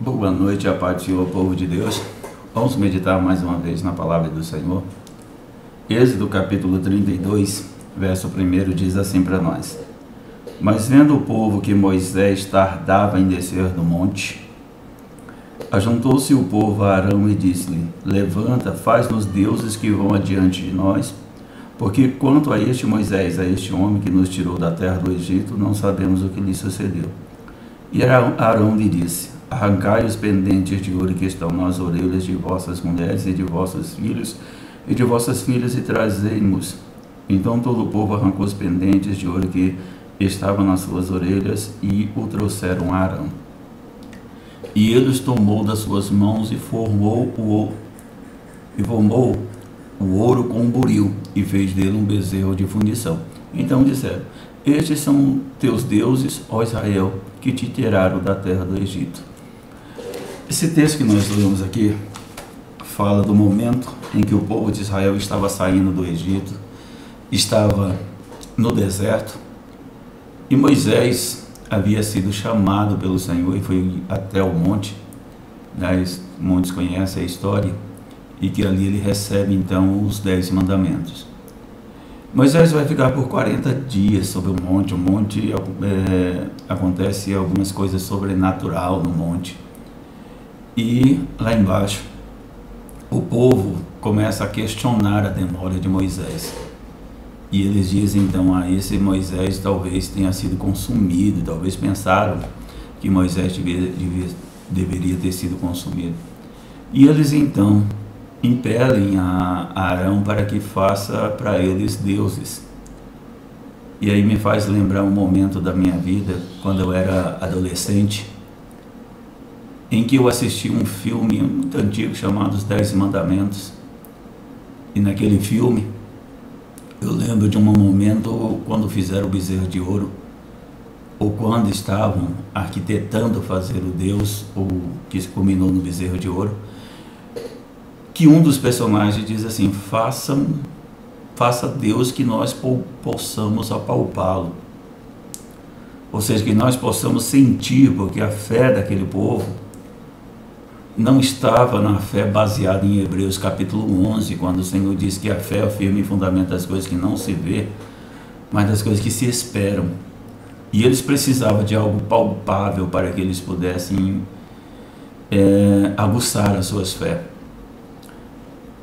Boa noite, a paz do Senhor, povo de Deus. Vamos meditar mais uma vez na palavra do Senhor. Êxodo capítulo 32, verso 1 diz assim para nós: Mas vendo o povo que Moisés tardava em descer do monte, ajuntou-se o povo a Arão e disse-lhe: Levanta, faz-nos deuses que vão adiante de nós, porque quanto a este Moisés, a este homem que nos tirou da terra do Egito, não sabemos o que lhe sucedeu. E Arão lhe disse: Arrancai os pendentes de ouro que estão nas orelhas de vossas mulheres e de vossos filhos e de vossas filhas e trazei-nos. Então todo o povo arrancou os pendentes de ouro que estavam nas suas orelhas e o trouxeram a Arão. E ele os tomou das suas mãos e formou o ouro com um buril e fez dele um bezerro de fundição. Então disseram: Estes são teus deuses, ó Israel, que te tiraram da terra do Egito. Esse texto que nós lemos aqui fala do momento em que o povo de Israel estava saindo do Egito, estava no deserto, e Moisés havia sido chamado pelo Senhor e foi até o monte, muitos conhecem a história, e que ali ele recebe então os 10 mandamentos. Moisés vai ficar por 40 dias sobre o monte. Acontece algumas coisas sobrenatural no monte. E lá embaixo, o povo começa a questionar a demora de Moisés. E eles dizem então: esse Moisés talvez tenha sido consumido. Talvez pensaram que Moisés deveria ter sido consumido. E eles então impelem a Arão para que faça para eles deuses. E aí me faz lembrar um momento da minha vida, quando eu era adolescente, em que eu assisti um filme muito antigo chamado Os 10 Mandamentos. E naquele filme eu lembro de um momento quando fizeram o bezerro de ouro, ou quando estavam arquitetando fazer o Deus, ou que se culminou no bezerro de ouro, que um dos personagens diz assim: faça Deus que nós possamos apalpá-lo. Ou seja, que nós possamos sentir, porque a fé daquele povo não estava na fé baseada em Hebreus capítulo 11, quando o Senhor diz que a fé é o firme fundamento das coisas que não se vê, mas das coisas que se esperam. E eles precisavam de algo palpável para que eles pudessem aguçar as suas fés.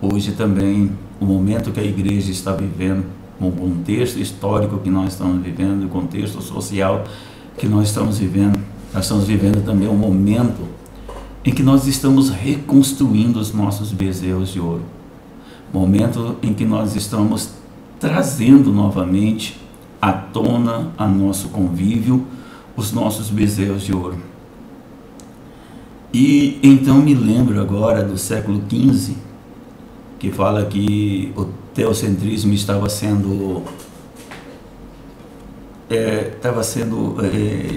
Hoje também, o momento que a igreja está vivendo, o contexto histórico que nós estamos vivendo, o contexto social que nós estamos vivendo também um momento em que nós estamos reconstruindo os nossos bezerros de ouro. Momento em que nós estamos trazendo novamente à tona, a nosso convívio, os nossos bezerros de ouro. E então me lembro agora do século XV, que fala que o teocentrismo estava sendo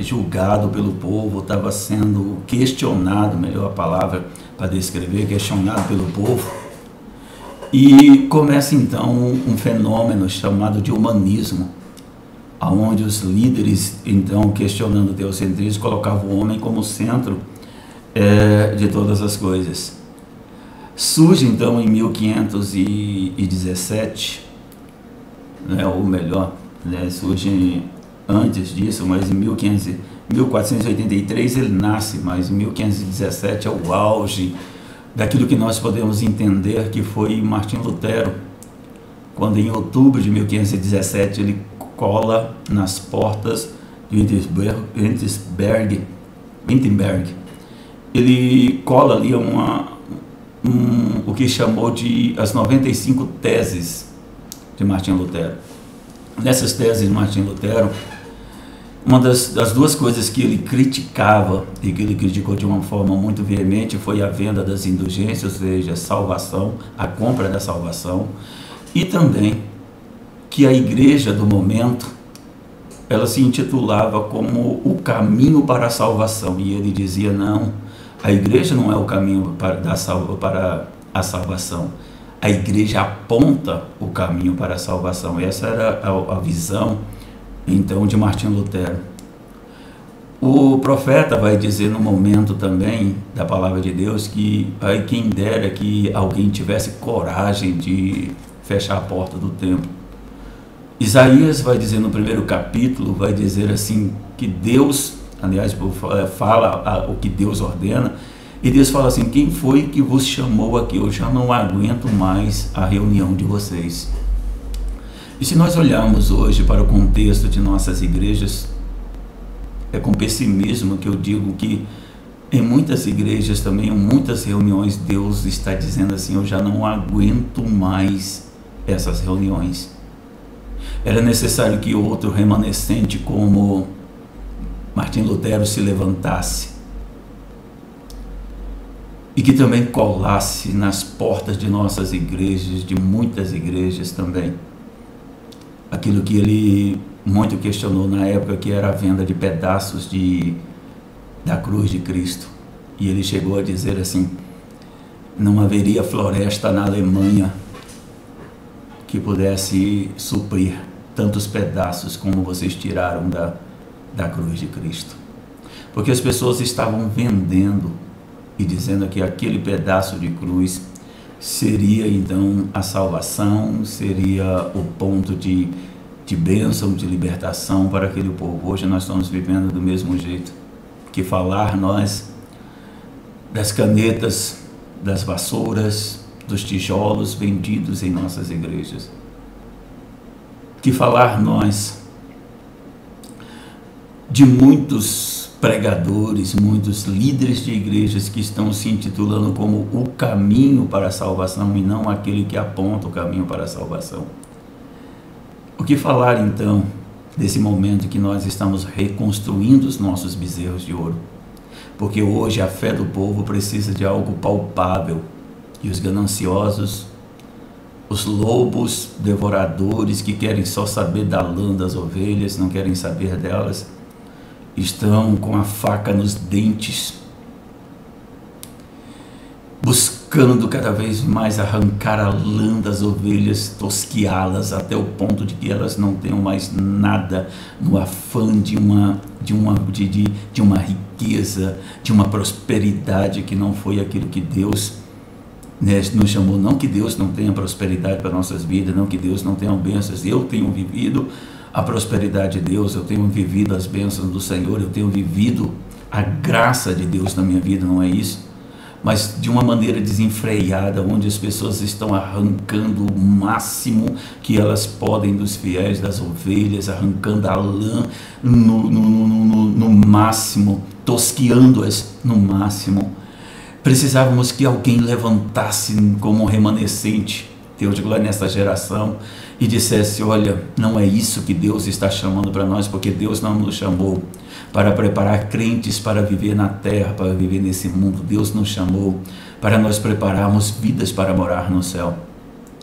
julgado pelo povo, estava sendo questionado, melhor a palavra para descrever, questionado pelo povo. E começa então um fenômeno chamado de humanismo, onde os líderes, então, questionando o teocentrismo, colocavam o homem como centro de todas as coisas. Surge então em 1517, ou melhor, surge antes disso, mas em 1483 ele nasce, mas em 1517 é o auge daquilo que nós podemos entender que foi Martinho Lutero, quando em outubro de 1517 ele cola nas portas de Wittenberg. Ele cola ali o que chamou de as 95 teses de Martinho Lutero. Nessas teses de Martinho Lutero, uma das duas coisas que ele criticava, e que ele criticou de uma forma muito veemente, foi a venda das indulgências, ou seja, salvação, a compra da salvação, e também que a igreja do momento, ela se intitulava como o caminho para a salvação, e ele dizia: não, a igreja não é o caminho para a salvação. A igreja aponta o caminho para a salvação. Essa era a visão, então, de Martinho Lutero. O profeta vai dizer no momento também da palavra de Deus que aí quem dera que alguém tivesse coragem de fechar a porta do templo. Isaías vai dizer no primeiro capítulo, vai dizer assim, que Deus, aliás, fala o que Deus ordena, e Deus fala assim: quem foi que vos chamou aqui? Eu já não aguento mais a reunião de vocês. E se nós olharmos hoje para o contexto de nossas igrejas, é com pessimismo que eu digo que em muitas igrejas também, em muitas reuniões, Deus está dizendo assim: eu já não aguento mais essas reuniões. Era necessário que outro remanescente como Martim Lutero se levantasse e que também colasse nas portas de nossas igrejas, de muitas igrejas também, aquilo que ele muito questionou na época, que era a venda de pedaços da cruz de Cristo. E ele chegou a dizer assim: não haveria floresta na Alemanha que pudesse suprir tantos pedaços como vocês tiraram da cruz de Cristo. Porque as pessoas estavam vendendo e dizendo que aquele pedaço de cruz seria então a salvação, seria o ponto de bênção, de libertação para aquele povo. Hoje nós estamos vivendo do mesmo jeito. Que falar nós das canetas, das vassouras, dos tijolos vendidos em nossas igrejas. Que falar nós de muitos pregadores, muitos líderes de igrejas que estão se intitulando como o caminho para a salvação e não aquele que aponta o caminho para a salvação. O que falar então desse momento que nós estamos reconstruindo os nossos bezerros de ouro? Porque hoje a fé do povo precisa de algo palpável, e os gananciosos, os lobos devoradores que querem só saber da lã das ovelhas, não querem saber delas, estão com a faca nos dentes, buscando cada vez mais arrancar a lã das ovelhas, tosquiá-las até o ponto de que elas não tenham mais nada, no afã de uma riqueza, de uma prosperidade que não foi aquilo que Deus nos chamou. Não que Deus não tenha prosperidade para nossas vidas, não que Deus não tenha bênçãos. Eu tenho vivido a prosperidade de Deus, eu tenho vivido as bênçãos do Senhor, eu tenho vivido a graça de Deus na minha vida, não é isso? Mas de uma maneira desenfreada, onde as pessoas estão arrancando o máximo que elas podem dos fiéis, das ovelhas, arrancando a lã no máximo, tosquiando-as no máximo. Precisávamos que alguém levantasse como um remanescente, Deus de glória, nessa geração, e dissesse: olha, não é isso que Deus está chamando para nós, porque Deus não nos chamou para preparar crentes para viver na terra, para viver nesse mundo. Deus nos chamou para nós prepararmos vidas para morar no céu.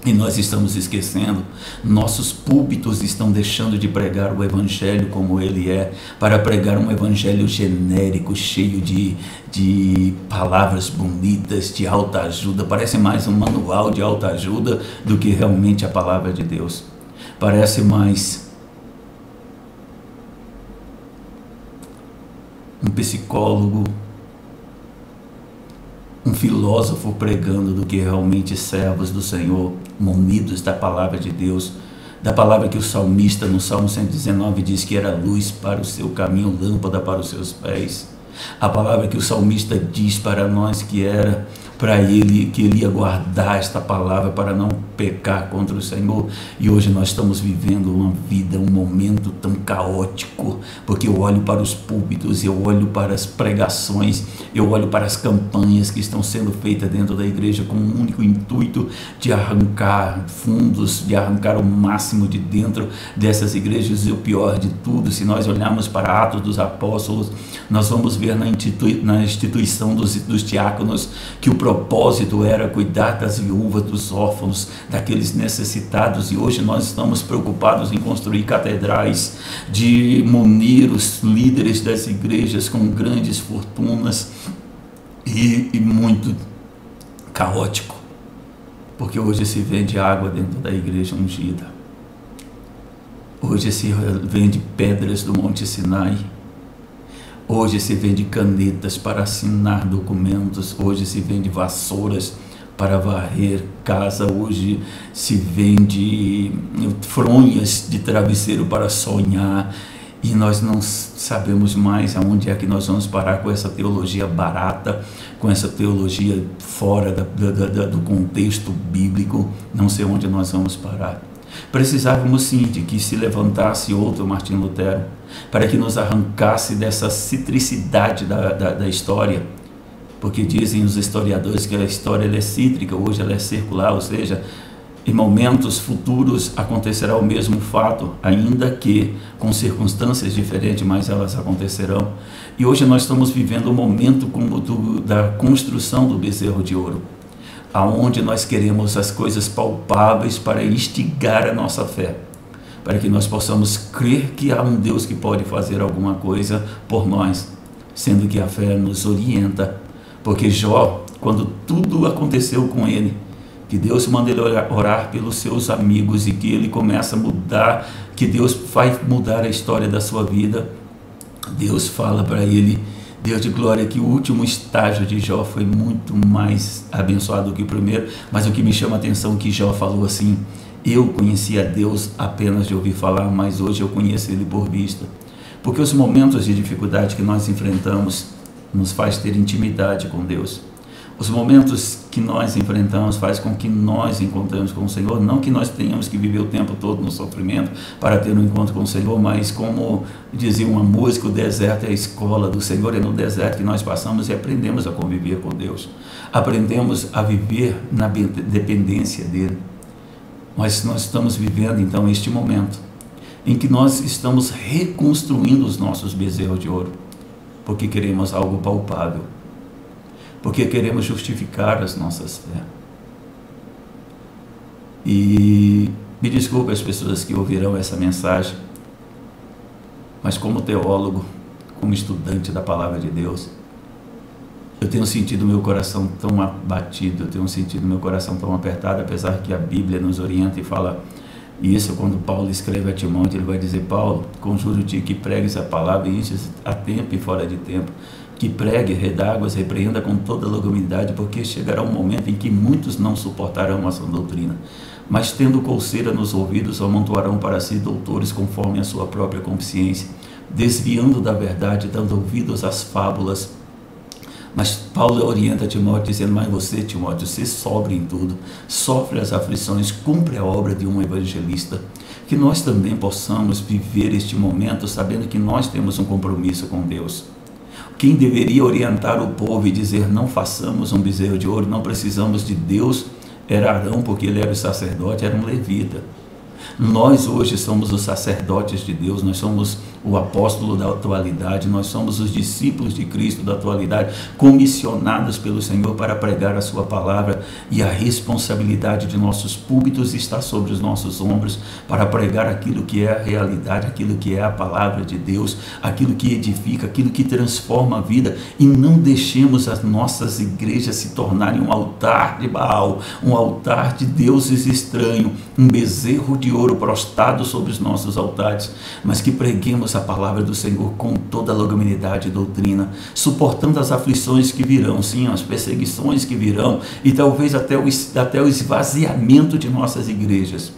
E nós estamos esquecendo, nossos púlpitos estão deixando de pregar o evangelho como ele é, para pregar um evangelho genérico, cheio de palavras bonitas, de autoajuda. Parece mais um manual de autoajuda do que realmente a palavra de Deus. Parece mais um psicólogo, um filósofo pregando, do que realmente servos do Senhor, munidos da palavra de Deus, da palavra que o salmista no Salmo 119 diz que era luz para o seu caminho, lâmpada para os seus pés. A palavra que o salmista diz para nós que era para ele, que ele ia guardar esta palavra para não pecar contra o Senhor. E hoje nós estamos vivendo uma vida, um momento tão caótico, porque eu olho para os púlpitos, eu olho para as pregações, eu olho para as campanhas que estão sendo feitas dentro da igreja com um único intuito de arrancar fundos, de arrancar o máximo de dentro dessas igrejas. E o pior de tudo, se nós olharmos para Atos dos Apóstolos, nós vamos ver na instituição dos diáconos que o propósito era cuidar das viúvas, dos órfãos, daqueles necessitados. E hoje nós estamos preocupados em construir catedrais, de munir os líderes das igrejas com grandes fortunas, e muito caótico, porque hoje se vende água dentro da igreja ungida, hoje se vende pedras do Monte Sinai, Hoje se vende canetas para assinar documentos, hoje se vende vassouras para varrer casa, hoje se vende fronhas de travesseiro para sonhar, e nós não sabemos mais aonde é que nós vamos parar com essa teologia barata, com essa teologia fora do contexto bíblico. Não sei onde nós vamos parar. Precisávamos sim de que se levantasse outro Martim Lutero, para que nos arrancasse dessa citricidade da história, porque dizem os historiadores que a história ela é cítrica, hoje ela é circular, ou seja, em momentos futuros acontecerá o mesmo fato, ainda que com circunstâncias diferentes, mas elas acontecerão. E hoje nós estamos vivendo o momento da construção do bezerro de ouro, aonde nós queremos as coisas palpáveis para instigar a nossa fé, para que nós possamos crer que há um Deus que pode fazer alguma coisa por nós, sendo que a fé nos orienta. Porque Jó, quando tudo aconteceu com ele, que Deus manda ele orar pelos seus amigos e que ele começa a mudar, que Deus vai mudar a história da sua vida, Deus fala para ele, Deus de glória, que o último estágio de Jó foi muito mais abençoado do que o primeiro, mas o que me chama a atenção é que Jó falou assim: eu conhecia Deus apenas de ouvir falar, mas hoje eu conheço Ele por vista. Porque os momentos de dificuldade que nós enfrentamos nos faz ter intimidade com Deus. Os momentos que nós enfrentamos faz com que nós encontremos com o Senhor, não que nós tenhamos que viver o tempo todo no sofrimento para ter um encontro com o Senhor, mas como dizia uma música, o deserto é a escola do Senhor, é no deserto que nós passamos e aprendemos a conviver com Deus, aprendemos a viver na dependência dEle. Mas nós estamos vivendo então este momento em que nós estamos reconstruindo os nossos bezerros de ouro, porque queremos algo palpável, porque queremos justificar as nossas fé. E me desculpe as pessoas que ouvirão essa mensagem, mas como teólogo, como estudante da palavra de Deus, eu tenho sentido meu coração tão abatido, eu tenho sentido meu coração tão apertado, apesar que a Bíblia nos orienta e fala isso. Quando Paulo escreve a Timóteo, ele vai dizer: Paulo, conjuro-te que pregues a palavra e enches a tempo e fora de tempo, que pregue, redáguas, repreenda com toda longanimidade, porque chegará um momento em que muitos não suportarão a sã doutrina, mas tendo colseira nos ouvidos, amontoarão para si doutores conforme a sua própria consciência, desviando da verdade, dando ouvidos às fábulas. Mas Paulo orienta Timóteo dizendo: mas você, Timóteo, se sobre em tudo, sofre as aflições, cumpre a obra de um evangelista. Que nós também possamos viver este momento sabendo que nós temos um compromisso com Deus. Quem deveria orientar o povo e dizer: não façamos um bezerro de ouro, não precisamos de Deus, era Arão, porque ele era o sacerdote, era um levita. Nós hoje somos os sacerdotes de Deus, nós somos o apóstolo da atualidade, nós somos os discípulos de Cristo da atualidade, comissionados pelo Senhor para pregar a sua palavra, e a responsabilidade de nossos púlpitos está sobre os nossos ombros para pregar aquilo que é a realidade, aquilo que é a palavra de Deus, aquilo que edifica, aquilo que transforma a vida. E não deixemos as nossas igrejas se tornarem um altar de Baal, um altar de deuses estranhos, um bezerro de ouro prostrado sobre os nossos altares, mas que preguemos a palavra do Senhor com toda a longanimidade e doutrina, suportando as aflições que virão, sim, as perseguições que virão, e talvez até o esvaziamento de nossas igrejas,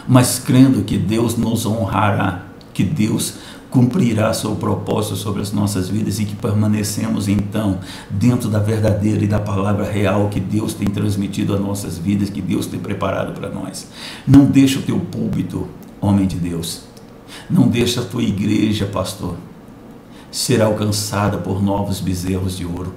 mas crendo que Deus nos honrará, que Deus cumprirá seu propósito sobre as nossas vidas, e que permanecemos então dentro da verdadeira e da palavra real que Deus tem transmitido às nossas vidas, que Deus tem preparado para nós. Não deixa o teu púlpito, homem de Deus, não deixa a tua igreja, pastor, ser alcançada por novos bezerros de ouro.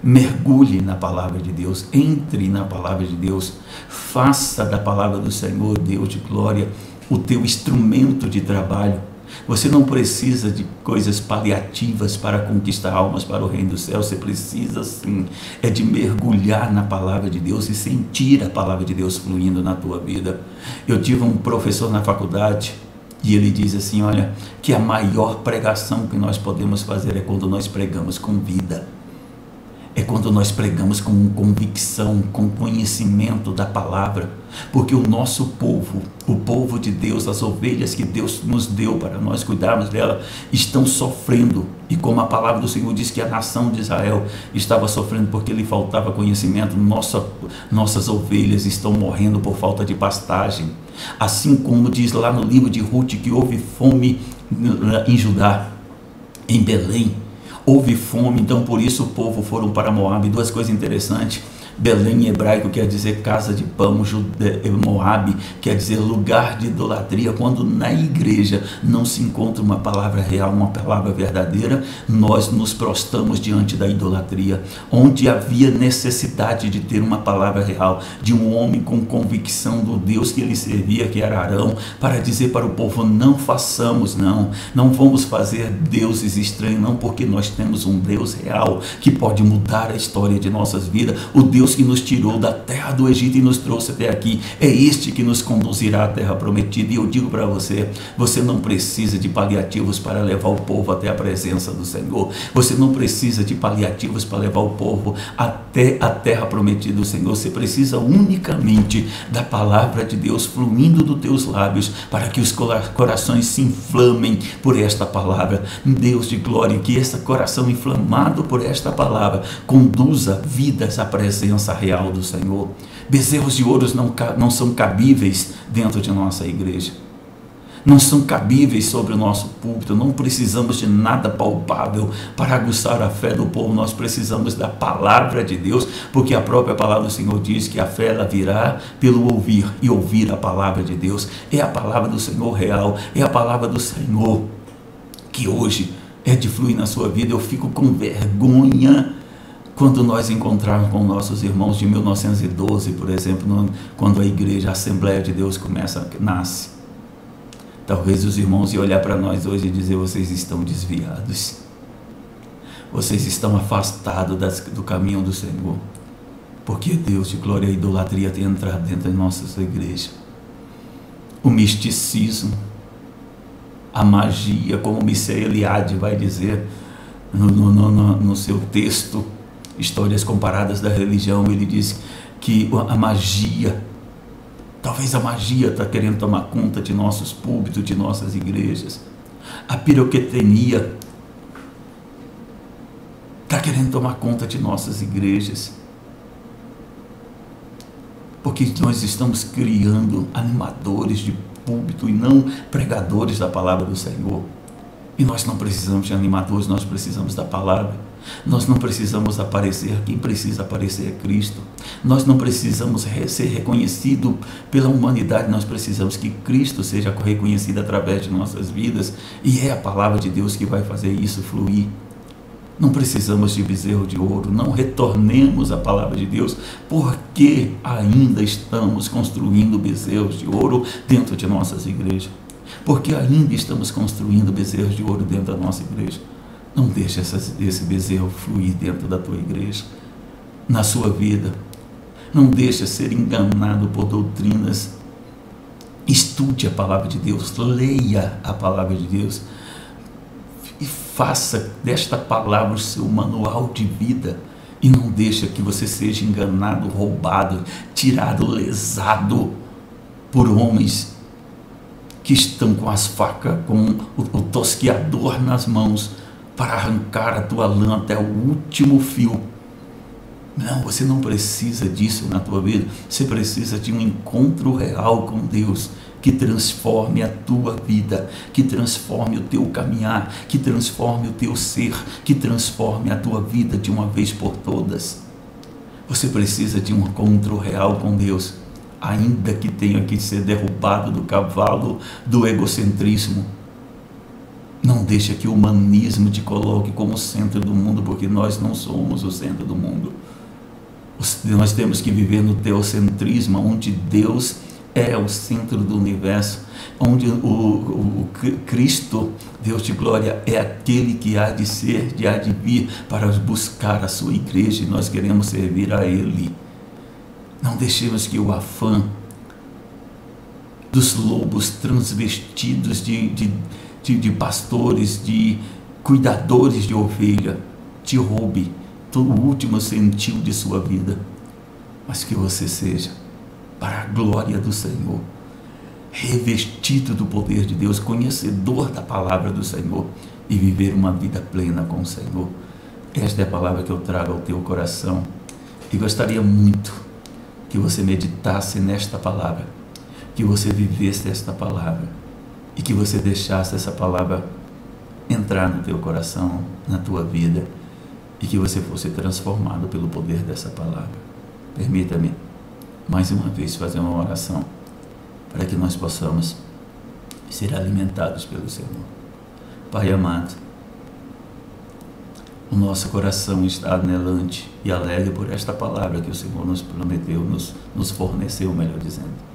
Mergulhe na palavra de Deus, entre na palavra de Deus, faça da palavra do Senhor, Deus de glória, o teu instrumento de trabalho. Você não precisa de coisas paliativas para conquistar almas para o reino do céu. Você precisa sim, é de mergulhar na palavra de Deus e sentir a palavra de Deus fluindo na tua vida. Eu tive um professor na faculdade e ele diz assim: olha, que a maior pregação que nós podemos fazer é quando nós pregamos com vida. é quando nós pregamos com convicção, com conhecimento da palavra, porque o nosso povo, o povo de Deus, as ovelhas que Deus nos deu para nós cuidarmos dela, estão sofrendo, e como a palavra do Senhor diz que a nação de Israel estava sofrendo porque lhe faltava conhecimento, nossas ovelhas estão morrendo por falta de pastagem, assim como diz lá no livro de Ruth que houve fome em Judá, em Belém, houve fome, então por isso o povo foram para Moabe. Duas coisas interessantes: Belém em hebraico quer dizer casa de pão, Moabe quer dizer lugar de idolatria. Quando na igreja não se encontra uma palavra real, uma palavra verdadeira, nós nos prostramos diante da idolatria. Onde havia necessidade de ter uma palavra real, de um homem com convicção do Deus que ele servia, que era Arão, para dizer para o povo: não façamos, não vamos fazer deuses estranhos, não, porque nós temos um Deus real que pode mudar a história de nossas vidas. O Deus que nos tirou da terra do Egito e nos trouxe até aqui, é este que nos conduzirá à terra prometida. E eu digo para você, você não precisa de paliativos para levar o povo até a presença do Senhor, você não precisa de paliativos para levar o povo até a terra prometida do Senhor, você precisa unicamente da palavra de Deus fluindo dos teus lábios, para que os corações se inflamem por esta palavra. Deus de glória, que esse coração inflamado por esta palavra conduza vidas à presença real do Senhor. Bezerros de ouro não são cabíveis dentro de nossa igreja, não são cabíveis sobre o nosso púlpito. Não precisamos de nada palpável para aguçar a fé do povo, nós precisamos da palavra de Deus, porque a própria palavra do Senhor diz que a fé ela virá pelo ouvir, e ouvir a palavra de Deus. É a palavra do Senhor real, é a palavra do Senhor que hoje é de fluir na sua vida. Eu fico com vergonha quando nós encontrarmos com nossos irmãos de 1912, por exemplo, quando a igreja, a Assembleia de Deus nasce. Talvez os irmãos iam olhar para nós hoje e dizer: vocês estão desviados, vocês estão afastados do caminho do Senhor, porque Deus de glória e idolatria tem entrado dentro de nossas igrejas. O misticismo, a magia, como Mircea Eliade vai dizer no seu texto Histórias Comparadas da Religião, ele diz que a magia, talvez a magia está querendo tomar conta de nossos púlpitos, de nossas igrejas. A pirotecnia está querendo tomar conta de nossas igrejas, porque nós estamos criando animadores de púlpito e não pregadores da palavra do Senhor. E nós não precisamos de animadores, nós precisamos da palavra. Nós não precisamos aparecer, quem precisa aparecer é Cristo. Nós não precisamos ser reconhecido pela humanidade, nós precisamos que Cristo seja reconhecido através de nossas vidas, e é a palavra de Deus que vai fazer isso fluir. Não precisamos de bezerro de ouro, não retornemos à palavra de Deus, porque ainda estamos construindo bezerros de ouro dentro de nossas igrejas, porque ainda estamos construindo bezerros de ouro dentro da nossa igreja. Não deixe esse bezerro fluir dentro da tua igreja, na sua vida. Não deixe ser enganado por doutrinas. Estude a palavra de Deus, leia a palavra de Deus e faça desta palavra o seu manual de vida. E não deixe que você seja enganado, roubado, tirado, lesado por homens que estão com as facas, com o tosqueador nas mãos, para arrancar a tua lã até o último fio. Não, você não precisa disso na tua vida. Você precisa de um encontro real com Deus, que transforme a tua vida, que transforme o teu caminhar, que transforme o teu ser, que transforme a tua vida de uma vez por todas. Você precisa de um encontro real com Deus, ainda que tenha que ser derrubado do cavalo do egocentrismo. Não deixa que o humanismo te coloque como centro do mundo, porque nós não somos o centro do mundo. Nós temos que viver no teocentrismo, onde Deus é o centro do universo, onde o Cristo, Deus de glória, é aquele que há de ser, que há de vir para buscar a sua igreja, e nós queremos servir a Ele. Não deixemos que o afã dos lobos transvestidos de pastores, de cuidadores de ovelha, te roube todo o último sentiu de sua vida, mas que você seja, para a glória do Senhor, revestido do poder de Deus, conhecedor da palavra do Senhor e viver uma vida plena com o Senhor. Esta é a palavra que eu trago ao teu coração e gostaria muito que você meditasse nesta palavra, que você vivesse esta palavra e que você deixasse essa palavra entrar no teu coração, na tua vida, e que você fosse transformado pelo poder dessa palavra. Permita-me mais uma vez fazer uma oração para que nós possamos ser alimentados pelo Senhor. Pai amado, o nosso coração está anelante e alegre por esta palavra que o Senhor nos prometeu, nos forneceu, melhor dizendo.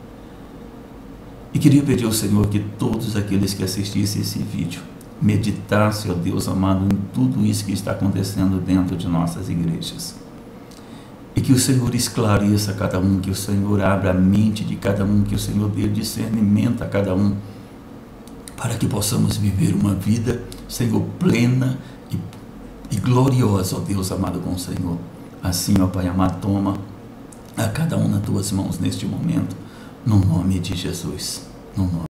E queria pedir ao Senhor que todos aqueles que assistissem esse vídeo meditassem, ó Deus amado, em tudo isso que está acontecendo dentro de nossas igrejas. E que o Senhor esclareça cada um, que o Senhor abra a mente de cada um, que o Senhor dê discernimento a cada um, para que possamos viver uma vida, Senhor, plena e gloriosa, ó Deus amado, com o Senhor. Assim, ó Pai amado, toma a cada um nas tuas mãos neste momento, no nome de Jesus. No nome